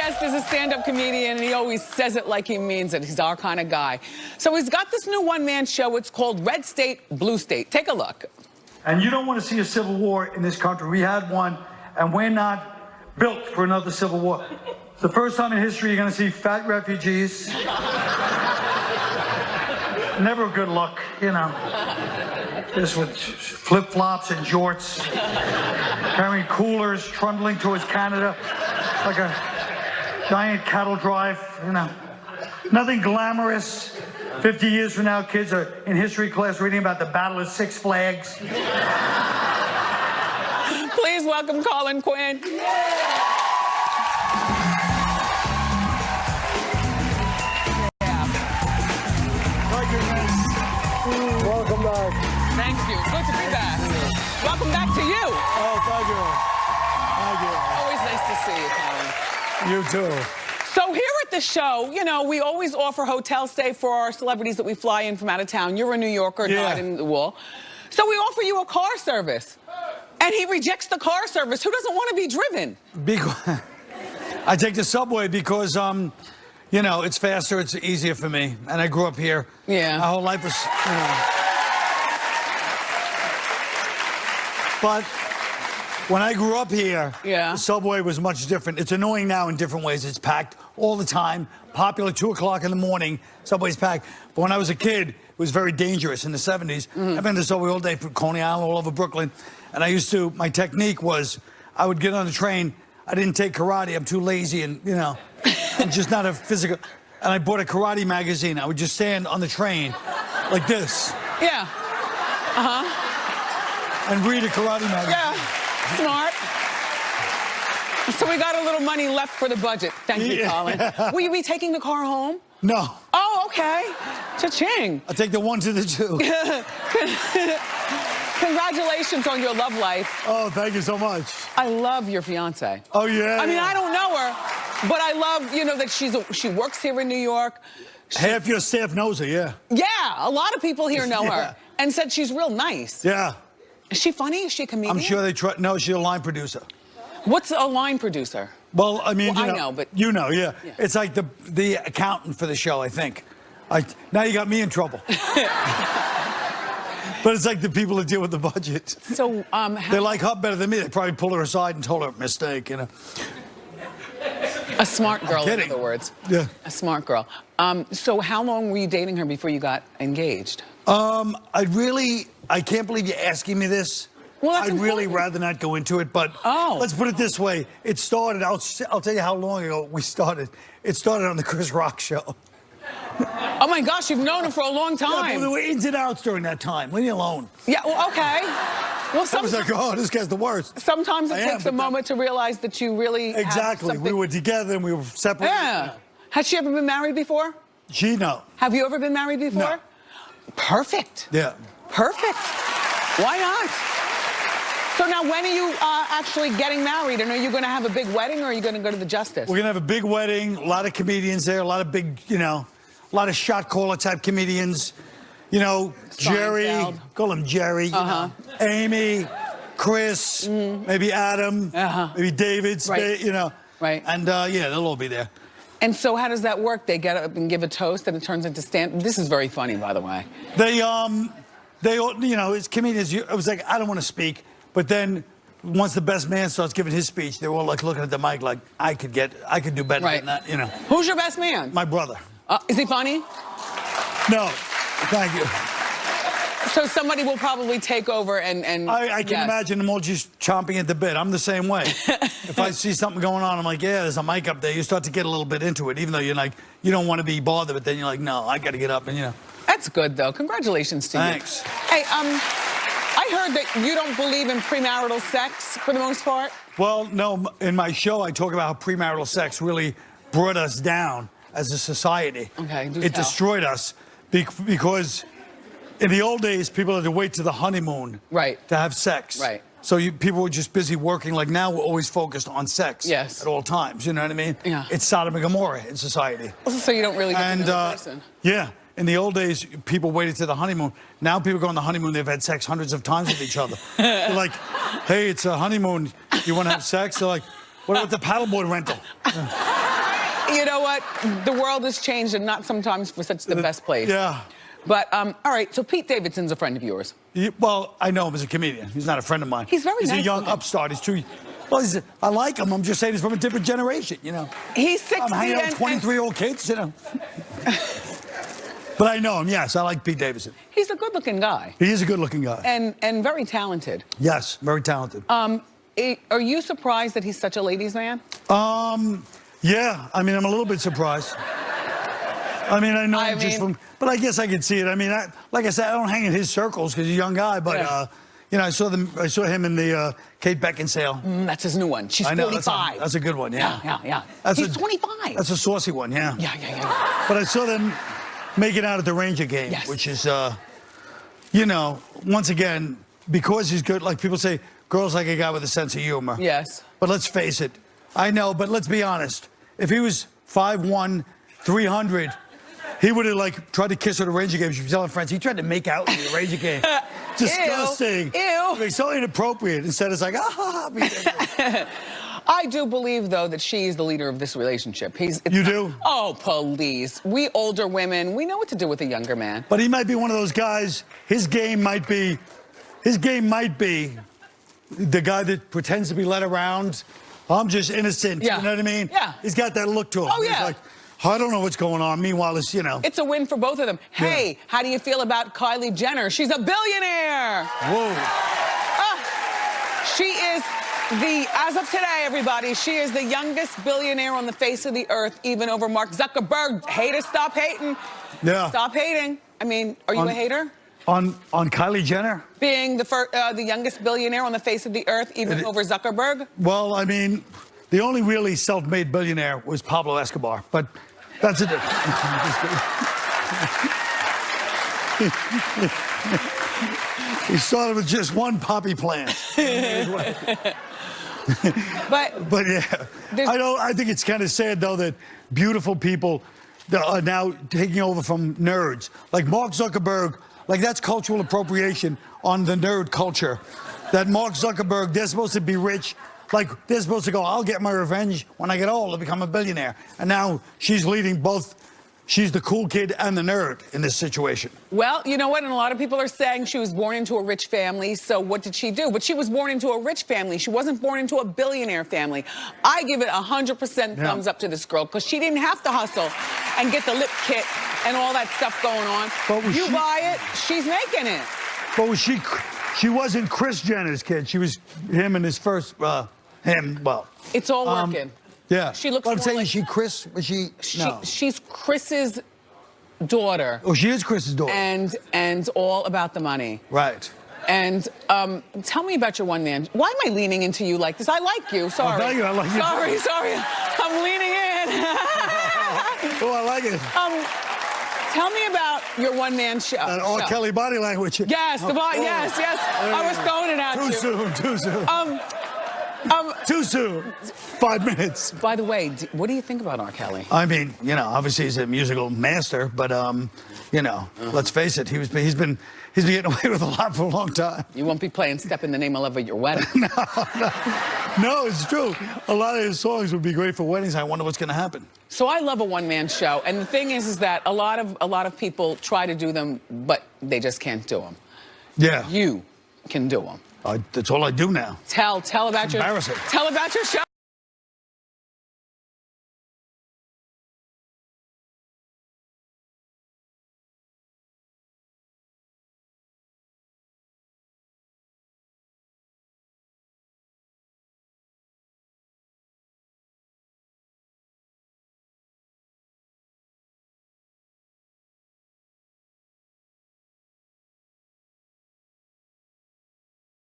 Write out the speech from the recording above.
guest is a stand-up comedian, and he always says it like he means it. He's our kind of guy. So he's got this new one-man show. It's called Red State, Blue State. Take a look. And you don't want to see a civil war in this country. We had one, and we're not built for another civil war. It's the first time in history you're going to see fat refugees. Never a good look, you know. Just with flip-flops and jorts, carrying coolers, trundling towards Canada like a giant cattle drive, you know. Nothing glamorous. 50 years from now, kids are in history class reading about the Battle of Six Flags. Please welcome Colin Quinn. Welcome back. Thank you. Good to be back. Welcome back to you. Oh, thank you. Thank you. Always nice to see you, Colin. You too. So here at the show, you know, we always offer hotel stay for our celebrities that we fly in from out of town. You're a New Yorker, not in the wool. So we offer you a car service. And he rejects the car service. Who doesn't want to be driven? Because I take the subway because, you know, it's faster, it's easier for me. And I grew up here. Yeah. My whole life was, you know. But when I grew up here, the subway was much different. It's annoying now in different ways. It's packed all the time. Popular 2 o'clock in the morning, subway's packed. But when I was a kid, it was very dangerous in the 70s. I've been to the subway all day from Coney Island, all over Brooklyn. And I used to, my technique was, I would get on the train. I didn't take karate. I'm too lazy and, you know, I'm just not a physical. And I bought a karate magazine. I would just stand on the train like this. Yeah. And read a karate magazine. Yeah. Smart. So we got a little money left for the budget. Thank you, Colin. Will you be taking the car home? No. Oh, okay. Cha-ching. I'll take the 1 to the 2. Congratulations on your love life. Oh, thank you so much. I love your fiance. Oh, yeah. I mean, I don't know her, but I love, you know, that she works here in New York. Half your staff knows her, yeah. Yeah, a lot of people here know her and said she's real nice. Yeah. Is she funny? Is she a comedian? I'm sure they try. No, she's a line producer. What's a line producer? Well, I mean, well, you know, I know, but you know, yeah. It's like the accountant for the show, I think. Now you got me in trouble. But it's like the people that deal with the budget. So, they like her better than me. They probably pulled her aside and told her mistake, you know. A smart girl, in other words. Yeah. A smart girl. So how long were you dating her before you got engaged? I can't believe you're asking me this. Well, that's I'd really rather not go into it, but let's put it this way. It started, I'll tell you how long ago we started. It started on the Chris Rock show. Oh my gosh, you've known him for a long time. Yeah, but there were ins and outs during that time. Leave me alone. Yeah, well, okay. Well, I was like, oh, this guy's the worst. Sometimes it takes a moment to realize that you really Exactly. We were together and we were separate. Yeah. Has she ever been married before? No. Have you ever been married before? No. Perfect. Yeah. Perfect. Why not? So now, when are you actually getting married? And are you going to have a big wedding, or are you going to go to the Justice? We're going to have a big wedding, a lot of comedians there, a lot of big, you know, a lot of shot caller type comedians. You know, Jerry, call him Jerry, you know, Amy, Chris, maybe Adam, maybe David, you know. Right. And, yeah, they'll all be there. And so how does that work? They get up and give a toast and it turns into stand. This is very funny, by the way. They all, you know, as comedians, it was like, I don't want to speak. But then once the best man starts giving his speech, they're all like looking at the mic like, I could do better than that, you know. Who's your best man? My brother. Is he funny? No, thank you. So somebody will probably take over and I can imagine them all just chomping at the bit. I'm the same way. If I see something going on, I'm like, yeah, there's a mic up there. You start to get a little bit into it, even though you're like, you don't want to be bothered, but then you're like, no, I got to get up and, you know. That's good, though. Congratulations to you. Thanks. Hey, I heard that you don't believe in premarital sex for the most part. Well, no, in my show, I talk about how premarital sex really brought us down as a society. Okay, do It tell. destroyed us because in the old days, people had to wait to the honeymoon to have sex. Right. So people were just busy working. Like now, we're always focused on sex at all times. You know what I mean? Yeah. It's Sodom and Gomorrah in society. So you don't really get to know the person. Yeah. In the old days, people waited to the honeymoon. Now people go on the honeymoon, they've had sex hundreds of times with each other. They're like, hey, it's a honeymoon. You want to have sex? They're like, what about the paddleboard rental? You know what? The world has changed, and not sometimes for such the best place. Yeah. But, all right, so Pete Davidson's a friend of yours. Well, I know him as a comedian. He's not a friend of mine. He's very nice. He's a young upstart. He's too... Well, I like him. I'm just saying he's from a different generation, you know. He's 60 I'm hanging out with 23-year-old kids, you know. But I know him, yes. I like Pete Davidson. He's a good-looking guy. He is a good-looking guy. And very talented. Yes, very talented. Are you surprised that he's such a ladies' man? Yeah. I mean, I'm a little bit surprised. I mean, I know him just from... But I guess I could see it. I mean, like I said, I don't hang in his circles because he's a young guy, but... Yeah. You know, I saw him in the Kate Beckinsale. That's his new one. She's 45. That's a good one, yeah. Yeah. He's 25. That's a saucy one, yeah. Yeah. But I saw them making out at the Ranger game, which is, you know, once again, because he's good, like people say, girls like a guy with a sense of humor. Yes. But let's face it, I know, but let's be honest. If he was 5'1", 300, he would have, like, tried to kiss her at a Ranger game. She was telling friends, he tried to make out in the Ranger game. Disgusting. Ew. It's so inappropriate. Instead, it's like, I do believe, though, that she's the leader of this relationship. You do? Oh, please. We older women, we know what to do with a younger man. But he might be one of those guys, his game might be the guy that pretends to be led around. I'm just innocent, you know what I mean? Yeah. He's got that look to him. Oh, yeah. He's like, I don't know what's going on. Meanwhile, it's, you know. It's a win for both of them. Hey, how do you feel about Kylie Jenner? She's a billionaire. Whoa. She is as of today, everybody, she is the youngest billionaire on the face of the earth, even over Mark Zuckerberg. Haters, stop hating. Yeah. Stop hating. I mean, are you a hater? On Kylie Jenner? Being the youngest billionaire on the face of the earth, even over Zuckerberg? Well, I mean, the only really self-made billionaire was Pablo Escobar, but that's it. He started with just one poppy plant. But yeah, I think it's kind of sad though that beautiful people are now taking over from nerds. Like Mark Zuckerberg, like that's cultural appropriation on the nerd culture. That Mark Zuckerberg, they're supposed to be rich. Like, they're supposed to go, I'll get my revenge when I get old and become a billionaire. And now she's leading both. She's the cool kid and the nerd in this situation. Well, you know what? And a lot of people are saying she was born into a rich family, so what did she do? But she was born into a rich family. She wasn't born into a billionaire family. I give it 100% thumbs up to this girl, because she didn't have to hustle and get the lip kit and all that stuff going on. You buy it, she's making it. But was she wasn't Kris Jenner's kid. She was him and his first, well. It's all working. Yeah. She looks I'm saying, like, is she Kris? Was she? No. She's Chris's daughter. Oh, she is Chris's daughter. And all about the money. Right. And tell me about your one man. Why am I leaning into you like this? I like you. Sorry. Oh, thank you. I like you. Sorry. I'm leaning in. Oh, I like it. Tell me about your one-man show. That R. Kelly body language. Yes, the body. Yes. I was throwing it at you. Too soon. Too soon. 5 minutes. By the way, what do you think about R. Kelly? I mean, you know, obviously he's a musical master, but you know, let's face it, he's been getting away with a lot for a long time. You won't be playing "Step in the Name of Love" at your wedding. No, it's true. A lot of his songs would be great for weddings. I wonder what's going to happen. So I love a one-man show, and the thing is that a lot of people try to do them, but they just can't do them. Yeah. You can do them. That's all I do now. Tell about your show.